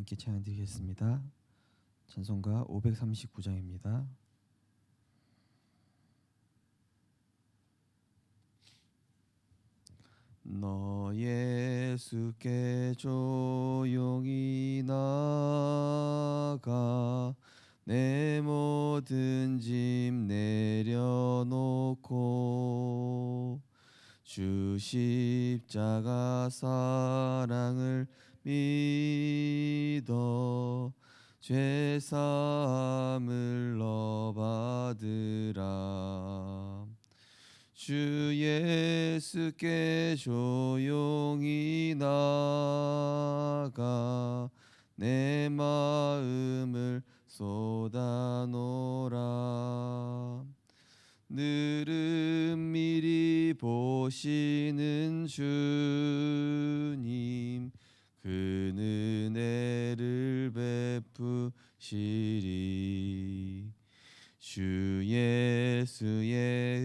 함께 찬양 드리겠습니다. 찬송가 539장입니다. 너 예수께 조용히 나가 내 모든 짐 내려놓고 주 십자가 사랑을 믿어 죄 사함을 너 받으라. 주 예수께 조용히 나가 내 마음을 쏟아놓으라. 늘은 미리 보시는 주님 그 은혜를 베푸시리. 주 예수의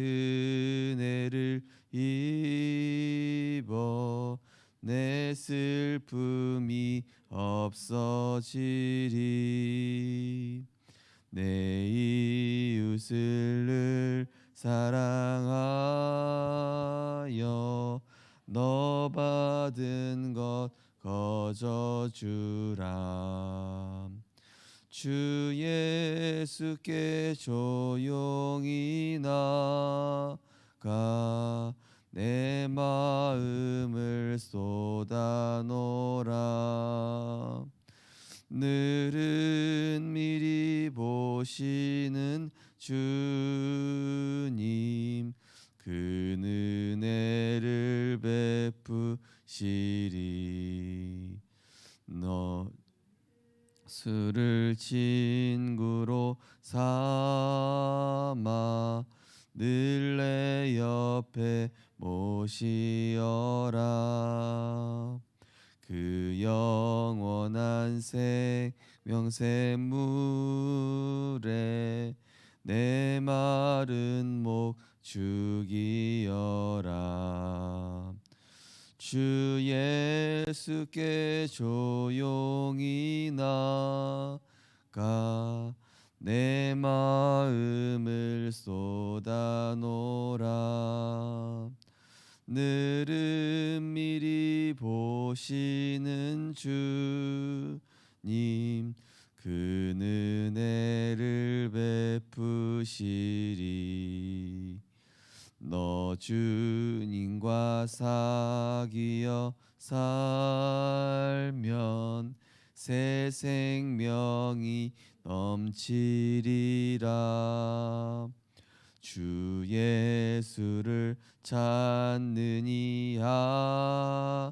은혜를 입어 내 슬픔이 없어지리. 내 이웃을 늘 사랑하여 너 받은 것 거저주라. 주 예수께 조용히 나가 내 마음을 쏟아놓으라. 늘은 미리 보시는 주님 그 은혜를 베푸시리. 너 술을 친구로 삼아 늘 내 옆에 모시어라. 그 영원한 생명샘물에 내 마른 목 죽이어라. 주 예수께 조용히 나가 내 마음을 쏟아놓으라. 늘은 미리 보시는 주님 그 은혜를 베푸시리. 너 주님과 사귀어 살면 새 생명이 넘치리라. 주 예수를 찾는 이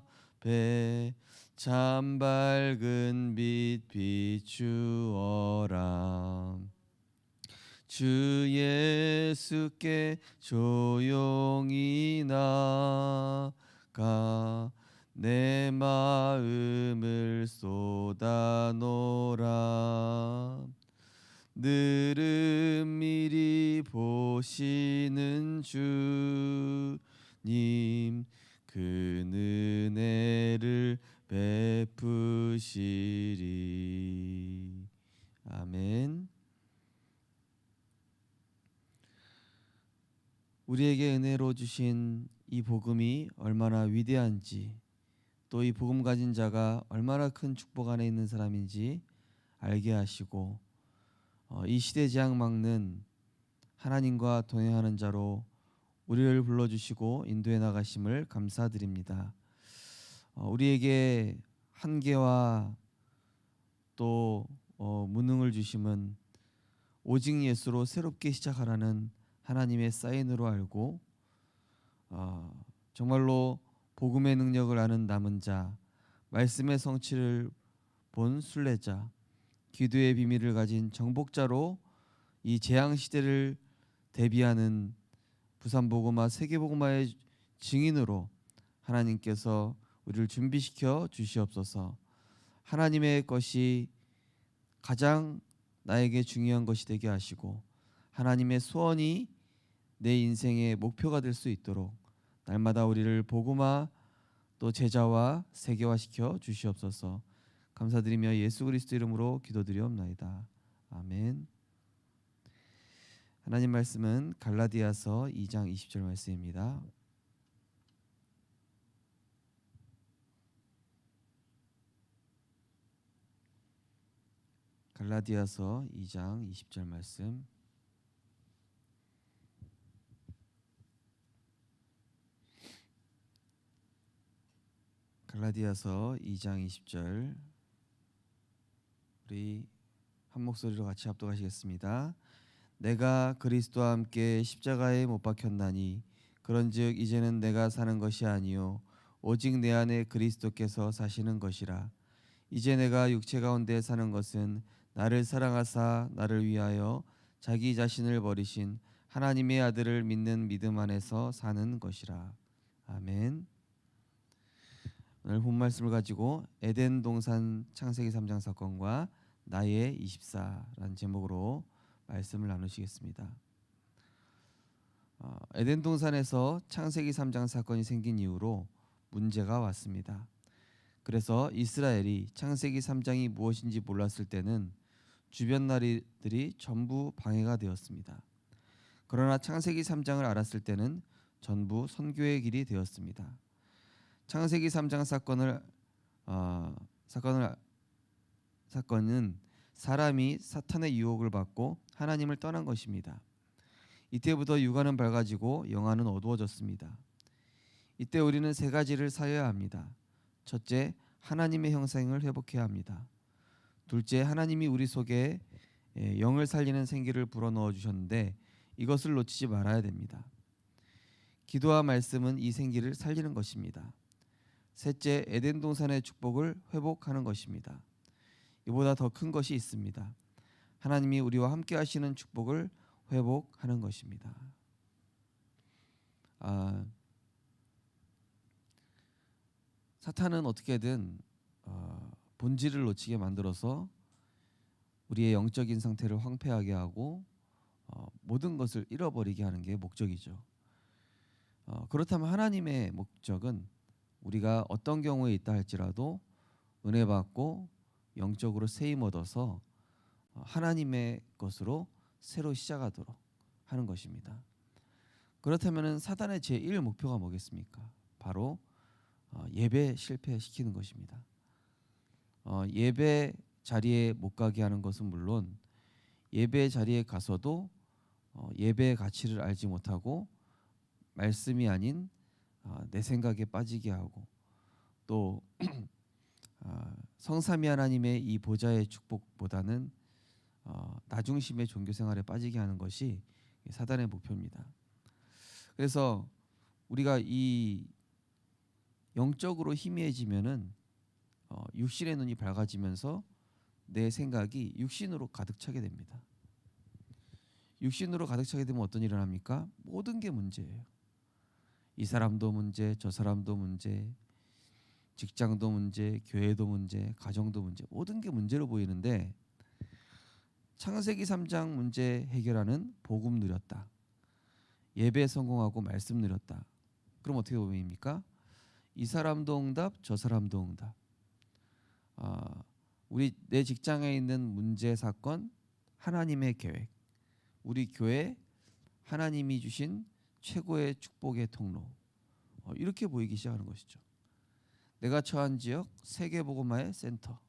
앞에 참 밝은 빛 비추어라. 주 예수께 조용히 나가 내 마음을 쏟아놓으라. 늘은 미리 보시는 주님 그 은혜를 베푸시리. 아멘. 우리에게 은혜로 주신 이 복음이 얼마나 위대한지, 또 이 복음 가진 자가 얼마나 큰 축복 안에 있는 사람인지 알게 하시고 이 시대 재앙 막는 하나님과 동행하는 자로 우리를 불러주시고 인도해 나가심을 감사드립니다. 우리에게 한계와 또 무능을 주심은 오직 예수로 새롭게 시작하라는 하나님의 사인으로 알고 정말로 복음의 능력을 아는 남은 자, 말씀의 성취를 본 순례자, 기도의 비밀을 가진 정복자로 이 재앙 시대를 대비하는 부산복음화 세계복음화의 증인으로 하나님께서 우리를 준비시켜 주시옵소서. 하나님의 것이 가장 나에게 중요한 것이 되게 하시고 하나님의 소원이 내 인생의 목표가 될 수 있도록 날마다 우리를 복음화 또 제자와 세계화시켜 주시옵소서. 감사드리며 예수 그리스도 이름으로 기도드리옵나이다. 아멘. 하나님 말씀은 갈라디아서 2장 20절 말씀입니다. 갈라디아서 2장 20절 말씀. 갈라디아서 2장 20절 우리 한 목소리로 같이 합독하시겠습니다. 내가 그리스도와 함께 십자가에 못 박혔나니 그런즉 이제는 내가 사는 것이 아니요 오직 내 안에 그리스도께서 사시는 것이라. 이제 내가 육체 가운데 사는 것은 나를 사랑하사 나를 위하여 자기 자신을 버리신 하나님의 아들을 믿는 믿음 안에서 사는 것이라. 아멘. 오늘 본 말씀을 가지고 에덴 동산 창세기 3장 사건과 나의 24라는 제목으로 말씀을 나누시겠습니다. 에덴 동산에서 창세기 3장 사건이 생긴 이후로 문제가 왔습니다. 그래서 이스라엘이 창세기 3장이 무엇인지 몰랐을 때는 주변 나라들이 전부 방해가 되었습니다. 그러나 창세기 3장을 알았을 때는 전부 선교의 길이 되었습니다. 창세기 3장 사건은 사람이 사탄의 유혹을 받고 하나님을 떠난 것입니다. 이때부터 육안은 밝아지고 영안은 어두워졌습니다. 이때 우리는 세 가지를 사여야 합니다. 첫째, 하나님의 형상을 회복해야 합니다. 둘째, 하나님이 우리 속에 영을 살리는 생기를 불어넣어 주셨는데 이것을 놓치지 말아야 됩니다. 기도와 말씀은 이 생기를 살리는 것입니다. 셋째, 에덴 동산의 축복을 회복하는 것입니다. 이보다 더 큰 것이 있습니다. 하나님이 우리와 함께 하시는 축복을 회복하는 것입니다. 사탄은 어떻게든 본질을 놓치게 만들어서 우리의 영적인 상태를 황폐하게 하고 모든 것을 잃어버리게 하는 게 목적이죠. 그렇다면 하나님의 목적은 우리가 어떤 경우에 있다 할지라도 은혜 받고 영적으로 세임 얻어서 하나님의 것으로 새로 시작하도록 하는 것입니다. 그렇다면 사단의 제1 목표가 뭐겠습니까? 바로 예배 실패시키는 것입니다. 예배 자리에 못 가게 하는 것은 물론 예배 자리에 가서도 예배의 가치를 알지 못하고 말씀이 아닌 내 생각에 빠지게 하고 또 성삼위 하나님의 이 보좌의 축복보다는 나중심의 종교 생활에 빠지게 하는 것이 사단의 목표입니다. 그래서 우리가 이 영적으로 희미해지면은 육신의 눈이 밝아지면서 내 생각이 육신으로 가득 차게 됩니다. 육신으로 가득 차게 되면 어떤 일이 일어납니까? 모든 게 문제예요. 이 사람도 문제, 저 사람도 문제, 직장도 문제, 교회도 문제, 가정도 문제, 모든 게 문제로 보이는데 창세기 3장 문제 해결하는 복음 누렸다. 예배 성공하고 말씀 누렸다. 그럼 어떻게 보입니까? 이 사람도 응답, 저 사람도 응답. 우리 내 직장에 있는 문제 사건 하나님의 계획. 우리 교회 하나님이 주신 최고의 축복의 통로. 이렇게 보이기 시작하는 것이죠. 내가 처한 지역 세계복음화의 센터.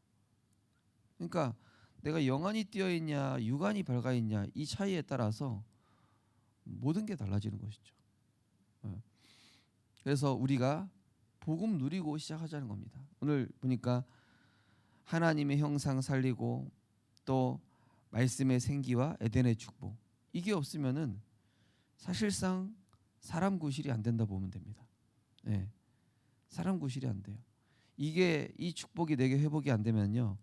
그러니까 내가 영안이 뛰어 있냐 육안이 밝아 있냐 이 차이에 따라서 모든 게 달라지는 것이죠. 그래서 우리가 복음 누리고 시작하자는 겁니다. 오늘 보니까 하나님의 형상 살리고 또 말씀의 생기와 에덴의 축복 이게 없으면은 사실상 사람 구실이 안 된다 보면 됩니다. 네, 사람 구실이 안 돼요. 이게 이 축복이 내게 회복이 안 되면요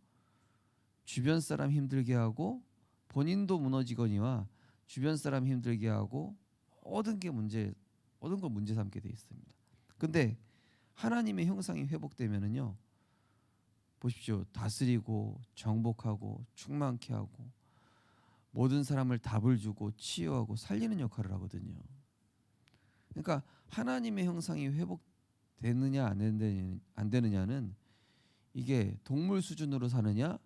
주변 사람 힘들게 하고 본인도 무너지거니와 주변 사람 힘들게 하고 모든 걸 문제 삼게 돼 있습니다. 근데 하나님의 형상이 회복되면은요 보십시오. 다스리고 정복하고 충만케 하고 모든 사람을 답을 주고 치유하고 살리는 역할을 하거든요. 그러니까 하나님의 형상이 회복되느냐 안 되느냐는 이게 동물 수준으로 사느냐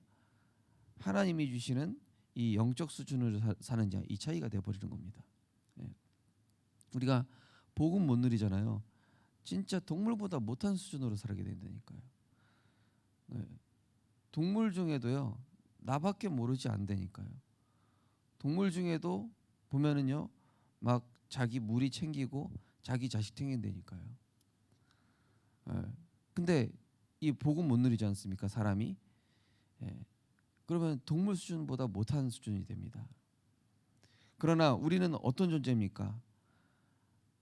하나님이 주시는 이 영적 수준으로 사느냐 이 차이가 되어버리는 겁니다. 예. 우리가 복음 못 누리잖아요. 진짜 동물보다 못한 수준으로 살게 된다니까요. 예. 동물 중에도요 나밖에 모르지 않다니까요. 동물 중에도 보면은요 막 자기 무리 챙기고 자기 자식 챙긴다니까요. 예. 근데 이 복음 못 누리지 않습니까 사람이? 예. 그러면 동물 수준보다 못한 수준이 됩니다. 그러나 우리는 어떤 존재입니까?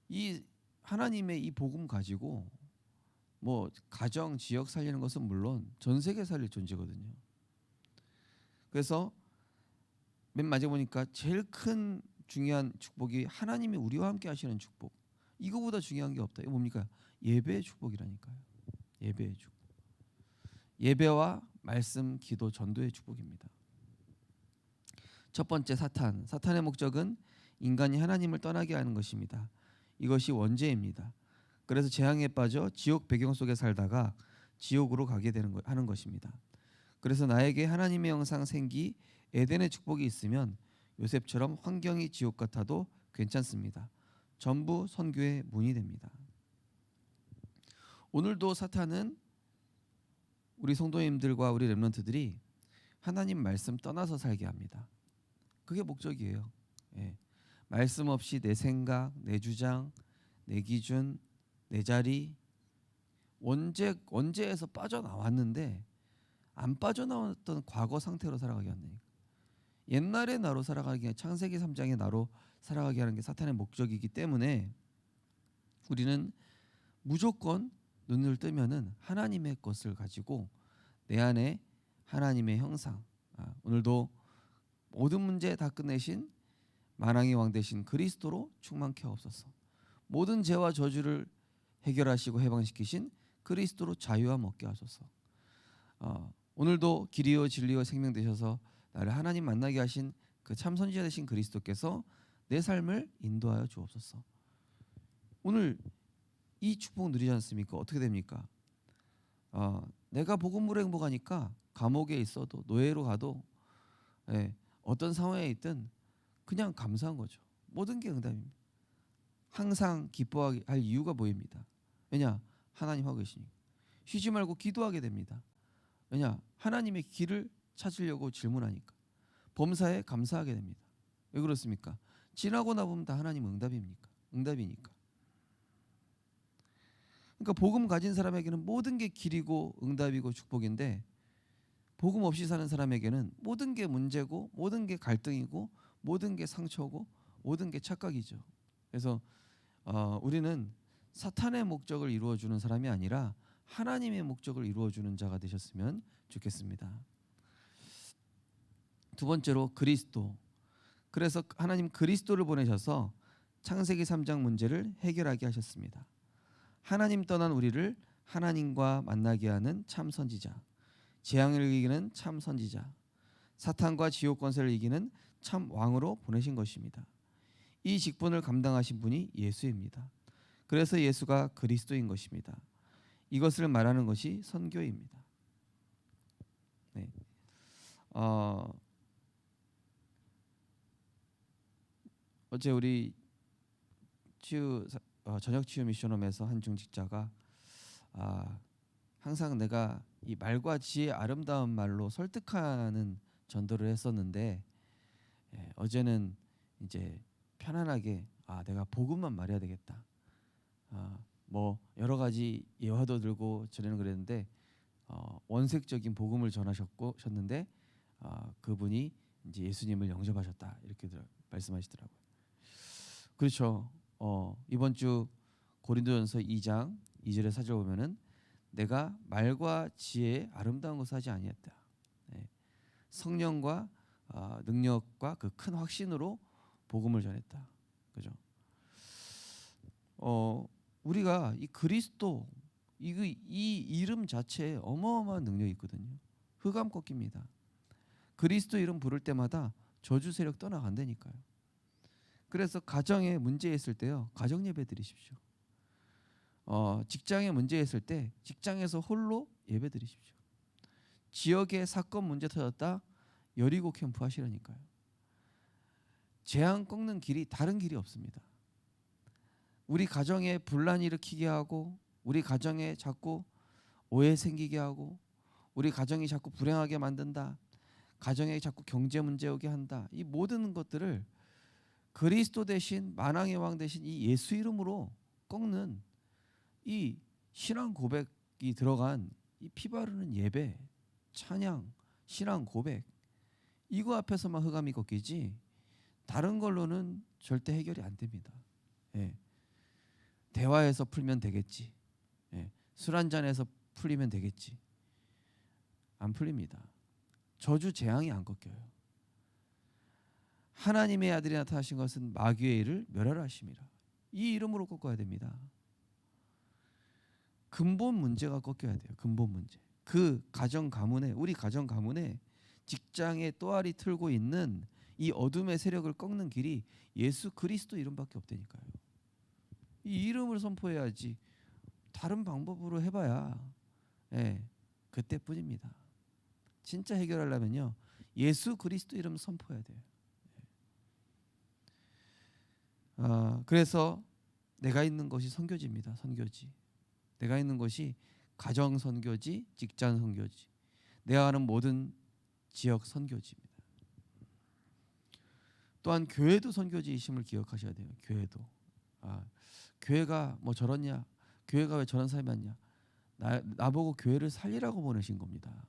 이 하나님의 이 복음 가지고 뭐 가정, 지역 살리는 것은 물론 전 세계 살릴 존재거든요. 그래서 맨 마지막에 보니까 제일 큰 중요한 축복이 하나님이 우리와 함께 하시는 축복. 이거보다 중요한 게 없다. 이거 뭡니까? 예배의 축복이라니까요. 예배의 축복. 예배와 말씀, 기도, 전도의 축복입니다. 첫 번째 사탄의 목적은 인간이 하나님을 떠나게 하는 것입니다. 이것이 원죄입니다. 그래서 재앙에 빠져 지옥 배경 속에 살다가 지옥으로 가게 하는 것입니다. 그래서 나에게 하나님의 형상 생기 에덴의 축복이 있으면 요셉처럼 환경이 지옥 같아도 괜찮습니다. 전부 선교의 문이 됩니다. 오늘도 사탄은 우리 성도님들과 우리 렘넌트들이 하나님 말씀 떠나서 살게 합니다. 그게 목적이에요. 예. 말씀 없이 내 생각, 내 주장, 내 기준, 내 자리 원죄에서 빠져나왔는데 안 빠져나왔던 과거 상태로 살아가게 한다니까. 옛날의 나로 살아가게 창세기 3장의 나로 살아가게 하는 게 사탄의 목적이기 때문에 우리는 무조건 눈을 뜨면은 하나님의 것을 가지고 내 안에 하나님의 형상 오늘도 모든 문제 다 끝내신 만왕의 왕 되신 그리스도로 충만케 하옵소서. 모든 죄와 저주를 해결하시고 해방시키신 그리스도로 자유함 얻게 하소서. 오늘도 길이요 진리요 생명 되셔서 나를 하나님 만나게 하신 그 참 선지자 되신 그리스도께서 내 삶을 인도하여 주옵소서. 오늘 이 축복 누리지 않습니까? 어떻게 됩니까? 내가 복음으로 행복하니까 감옥에 있어도 노예로 가도 어떤 상황에 있든 그냥 감사한 거죠. 모든 게 응답입니다. 항상 기뻐할 이유가 보입니다. 왜냐? 하나님 하고 계시니까. 쉬지 말고 기도하게 됩니다. 왜냐? 하나님의 길을 찾으려고 질문하니까. 범사에 감사하게 됩니다. 왜 그렇습니까? 지나고 나보면 다 하나님 응답이니까. 그러니까 복음 가진 사람에게는 모든 게 길이고 응답이고 축복인데 복음 없이 사는 사람에게는 모든 게 문제고 모든 게 갈등이고 모든 게 상처고 모든 게 착각이죠. 그래서 우리는 사탄의 목적을 이루어주는 사람이 아니라 하나님의 목적을 이루어주는 자가 되셨으면 좋겠습니다. 두 번째로 그리스도. 그래서 하나님 그리스도를 보내셔서 창세기 3장 문제를 해결하게 하셨습니다. 하나님 떠난 우리를 하나님과 만나게 하는 참 선지자, 재앙을 이기는 참 선지자, 사탄과 지옥 권세를 이기는 참 왕으로 보내신 것입니다. 이 직분을 감당하신 분이 예수입니다. 그래서 예수가 그리스도인 것입니다. 이것을 말하는 것이 선교입니다. 네. 어제 우리 저녁 치유 미션홈에서 한 중직자가 항상 내가 이 말과 지혜의 아름다운 말로 설득하는 전도를 했었는데 어제는 이제 편안하게 내가 복음만 말해야 되겠다. 뭐 여러 가지 예화도 들고 전에는 그랬는데 원색적인 복음을 전하셨는데 그분이 이제 예수님을 영접하셨다 이렇게 말씀하시더라고요. 그렇죠. 이번 주 고린도전서 2장 2절의 사절 보면은 내가 말과 지혜의 아름다운 것을 하지 아니했다. 성령과 능력과 그 큰 확신으로 복음을 전했다. 그죠? 우리가 이 그리스도 이 이름 자체에 어마어마한 능력이 있거든요. 흑암 꺾입니다. 그리스도 이름 부를 때마다 저주 세력 떠나간다니까요. 그래서 가정에 문제 있을 때요, 가정 예배 드리십시오. 직장에 문제 있을 때 직장에서 홀로 예배 드리십시오. 지역에 사건 문제 터졌다. 여리고 캠프 하시라니까요. 재앙 꺾는 길이 다른 길이 없습니다. 우리 가정에 분란 일으키게 하고, 우리 가정에 자꾸 오해 생기게 하고, 우리 가정이 자꾸 불행하게 만든다. 가정에 자꾸 경제 문제 오게 한다. 이 모든 것들을 그리스도 대신 만왕의 왕 대신 이 예수 이름으로 꺾는 이 신앙 고백이 들어간 이 피 바르는 예배, 찬양, 신앙 고백, 이거 앞에서만 흑암이 꺾이지 다른 걸로는 절대 해결이 안 됩니다. 예. 대화해서 풀면 되겠지. 예. 술 한잔해서 풀리면 되겠지. 안 풀립니다. 저주 재앙이 안 꺾여요. 하나님의 아들이 나타나신 것은 마귀의 일을 멸하라 하심이라. 이 이름으로 꺾어야 됩니다. 근본 문제가 꺾여야 돼요. 근본 문제. 그 가정 가문에, 우리 가정 가문에 직장에 또아리 틀고 있는 이 어둠의 세력을 꺾는 길이 예수 그리스도 이름밖에 없다니까요. 이 이름을 선포해야지 다른 방법으로 해봐야 그때뿐입니다. 진짜 해결하려면요 예수 그리스도 이름 선포해야 돼요. 그래서 내가 있는 것이 선교지입니다. 선교지. 내가 있는 것이 가정 선교지, 직장 선교지. 내가 하는 모든 지역 선교지입니다. 또한 교회도 선교지이심을 기억하셔야 돼요. 교회도. 교회가 뭐 저렇냐? 교회가 왜 저런 사람이 많냐? 나보고 교회를 살리라고 보내신 겁니다.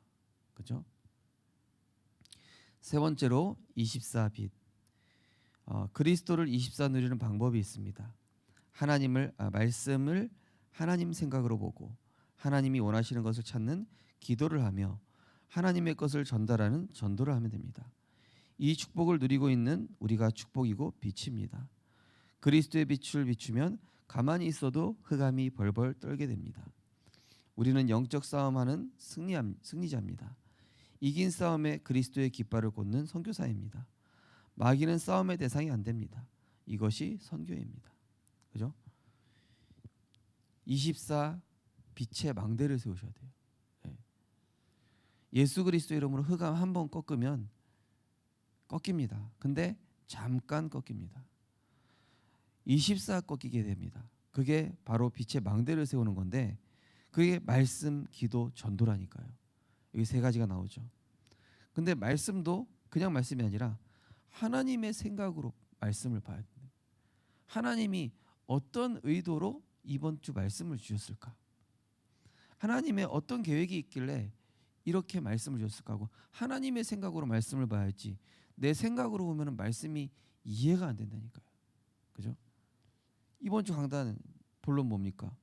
그렇죠? 세 번째로 24빛. 그리스도를 24 누리는 방법이 있습니다. 말씀을 하나님 생각으로 보고 하나님이 원하시는 것을 찾는 기도를 하며 하나님의 것을 전달하는 전도를 하면 됩니다. 이 축복을 누리고 있는 우리가 축복이고 빛입니다. 그리스도의 빛을 비추면 가만히 있어도 흑암이 벌벌 떨게 됩니다. 우리는 영적 싸움하는 승리자입니다. 이긴 싸움에 그리스도의 깃발을 꽂는 선교사입니다. 마귀는 싸움의 대상이 안 됩니다. 이것이 선교입니다. 그죠? 24 빛의 망대를 세우셔야 돼요. 예수 그리스도 이름으로 흑암 한 번 꺾으면 꺾입니다. 근데 잠깐 꺾입니다. 24 꺾이게 됩니다. 그게 바로 빛의 망대를 세우는 건데 그게 말씀, 기도, 전도라니까요. 여기 세 가지가 나오죠. 근데 말씀도 그냥 말씀이 아니라 하나님의 생각으로 말씀을 봐야 돼요. 하나님이 어떤 의도로 이번 주 말씀을 주셨을까? 하나님의 어떤 계획이 있길래 이렇게 말씀을 주셨을까 하고 하나님의 생각으로 말씀을 봐야지 내 생각으로 보면 말씀이 이해가 안 된다니까요. 그죠? 이번 주 강단은 본론 뭡니까?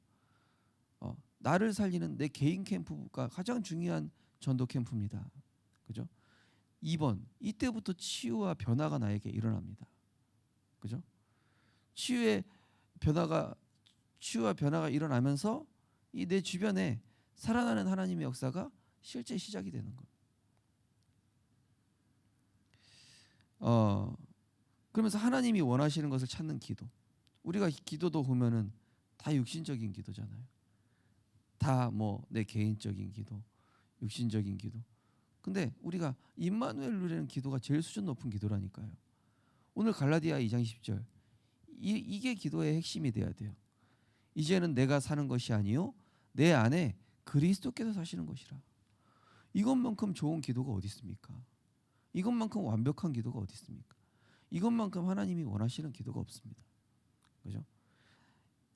나를 살리는 내 개인 캠프가 가장 중요한 전도 캠프입니다. 그죠? 2번 이때부터 치유와 변화가 나에게 일어납니다. 그죠? 치유와 변화가 일어나면서 이 내 주변에 살아나는 하나님의 역사가 실제 시작이 되는 거예요. 그러면서 하나님이 원하시는 것을 찾는 기도. 우리가 기도도 보면은 다 육신적인 기도잖아요. 다 뭐 내 개인적인 기도, 육신적인 기도. 근데 우리가 임마누엘 누리는 기도가 제일 수준 높은 기도라니까요. 오늘 갈라디아 2장 10절 이게 기도의 핵심이 돼야 돼요. 이제는 내가 사는 것이 아니요 내 안에 그리스도께서 사시는 것이라. 이것만큼 좋은 기도가 어디 있습니까? 이것만큼 완벽한 기도가 어디 있습니까? 이것만큼 하나님이 원하시는 기도가 없습니다. 그죠?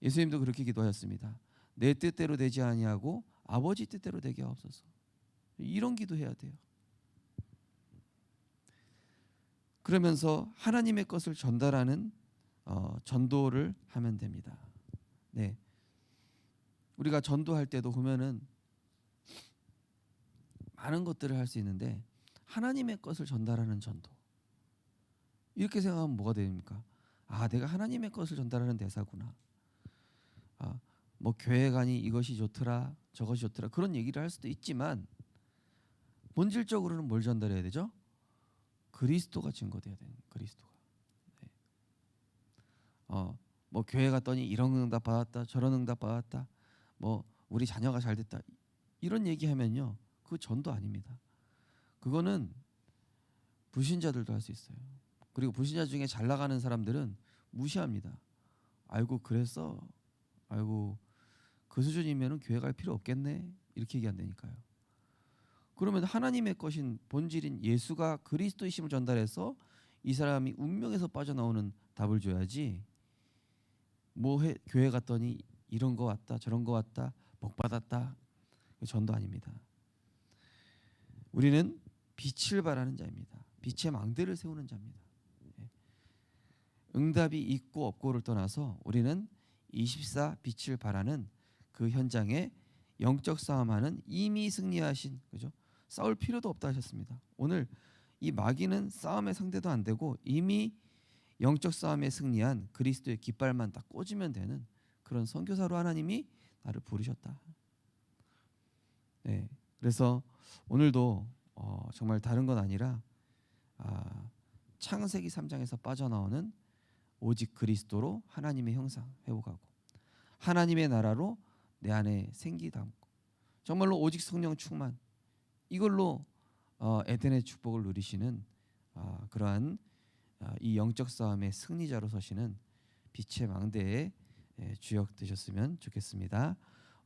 예수님도 그렇게 기도하셨습니다. 내 뜻대로 되지 아니하고 아버지 뜻대로 되게 하옵소서. 이런 기도해야 돼요. 그러면서 하나님의 것을 전달하는 전도를 하면 됩니다. 네, 우리가 전도할 때도 보면은 많은 것들을 할 수 있는데 하나님의 것을 전달하는 전도. 이렇게 생각하면 뭐가 됩니까? 내가 하나님의 것을 전달하는 대사구나. 뭐 교회관이 이것이 좋더라, 저것이 좋더라 그런 얘기를 할 수도 있지만 본질적으로는 뭘 전달해야 되죠? 그리스도가 증거돼야 되는 그리스도가. 네. 뭐 교회 갔더니 이런 응답 받았다, 저런 응답 받았다, 뭐 우리 자녀가 잘 됐다 이런 얘기하면요 그 전도 아닙니다. 그거는 불신자들도 할 수 있어요. 그리고 불신자 중에 잘 나가는 사람들은 무시합니다. 아이고 그랬어? 아이고 그 수준이면 교회 갈 필요 없겠네? 이렇게 얘기한다니까요. 그러면 하나님의 것인 본질인 예수가 그리스도이심을 전달해서 이 사람이 운명에서 빠져나오는 답을 줘야지, 교회 갔더니 이런 거 왔다 저런 거 왔다 복 받았다, 전도 아닙니다. 우리는 빛을 발하는 자입니다. 빛의 망대를 세우는 자입니다. 응답이 있고 없고를 떠나서 우리는 24 빛을 발하는 그 현장에 영적 싸움하는 이미 승리하신, 그죠? 싸울 필요도 없다 하셨습니다. 오늘 이 마귀는 싸움의 상대도 안 되고 이미 영적 싸움에 승리한 그리스도의 깃발만 딱 꽂으면 되는 그런 선교사로 하나님이 나를 부르셨다. 네, 그래서 오늘도 정말 다른 건 아니라 창세기 3장에서 빠져나오는 오직 그리스도로 하나님의 형상 회복하고 하나님의 나라로 내 안에 생기 담고 정말로 오직 성령 충만, 이걸로 에덴의 축복을 누리시는 그러한 이 영적 싸움의 승리자로 서시는 빛의 망대의 주역 되셨으면 좋겠습니다.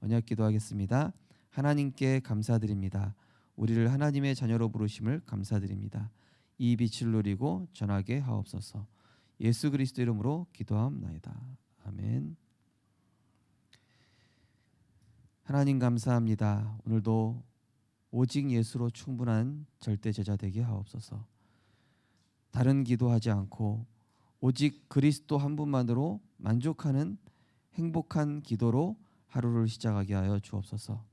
언약 기도하겠습니다. 하나님께 감사드립니다. 우리를 하나님의 자녀로 부르심을 감사드립니다. 이 빛을 누리고 전하게 하옵소서. 예수 그리스도 이름으로 기도하옵나이다. 아멘. 하나님 감사합니다. 오늘도 오직 예수로 충분한 절대 제자 되게 하옵소서. 다른 기도하지 않고 오직 그리스도 한 분만으로 만족하는 행복한 기도로 하루를 시작하게 하여 주옵소서.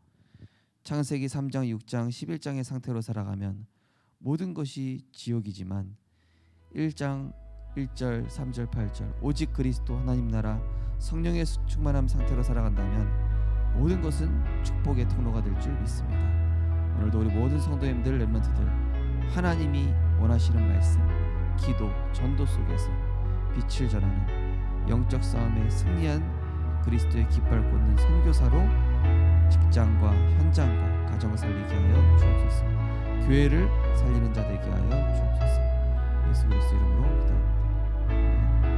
창세기 3장, 6장, 11장의 상태로 살아가면 모든 것이 지옥이지만 1장 1절, 3절, 8절 오직 그리스도 하나님 나라 성령의 충만함 상태로 살아간다면 모든 것은 축복의 통로가 될 줄 믿습니다. 오늘도 우리 모든 성도님들, 렘넌트들 하나님이 원하시는 말씀, 기도, 전도 속에서 빛을 전하는 영적 싸움에 승리한 그리스도의 깃발 꽂는 선교사로 직장과 현장과 가정을 살리게 하여 주옵소서. 교회를 살리는 자 되게 하여 주옵소서. 예수 그리스도 이름으로 기도합니다. 아멘.